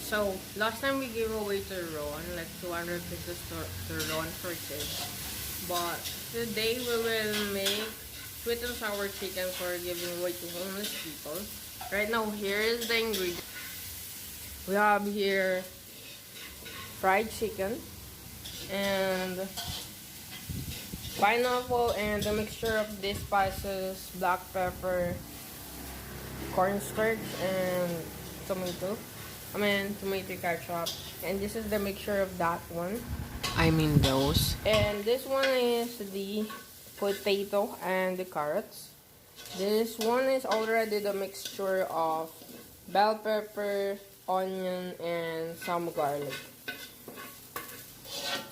So, last time we gave away to Ron, like 200 pesos to Ron for kids. But today we will make sweet and sour chicken for giving away to homeless people. Right now, here is the ingredients. We have here fried chicken and pineapple and a mixture of these spices, black pepper, cornstarch, and tomato. Tomato ketchup. And this is the mixture of that one. I mean those. And this one is the potato and the carrots. This one is already the mixture of bell pepper, onion, and some garlic.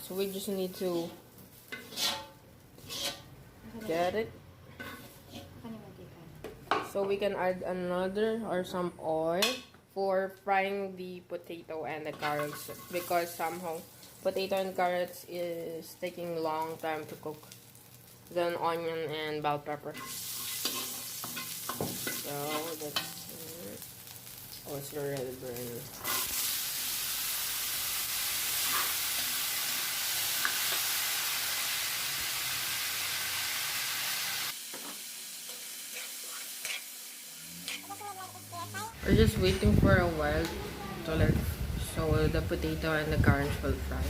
So we just need to get it. So we can add another or some oil for frying the potato and the carrots, because somehow potato and carrots is taking long time to cook than onion and bell pepper. So that's it. Oh, it's already burning. We're just waiting for a while to let so the potato and the carrots will fry.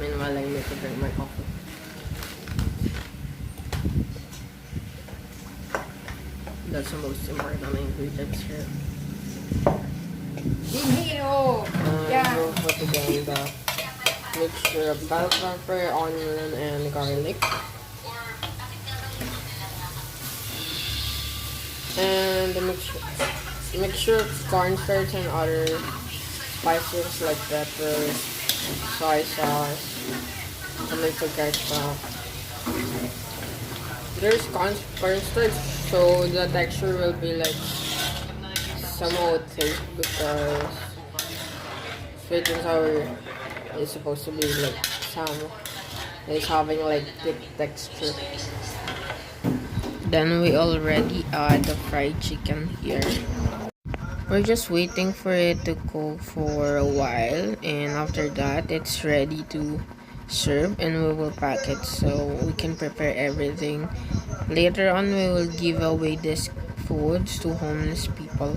Meanwhile, I need to drink my coffee. That's the most important ingredients here. Yeah. We'll put again the mixture of bell pepper, onion, and garlic. And the mixture of cornstarch and other spices like pepper, soy sauce, tomato ketchup. There's cornstarch, so the texture will be like somehow thick, because sweet and sour is supposed to be like it's having like thick texture. Then we already add the fried chicken here. We're just waiting for it to cook for a while, and after that it's ready to serve, and we will pack it so we can prepare everything. Later on we will give away these foods to homeless people.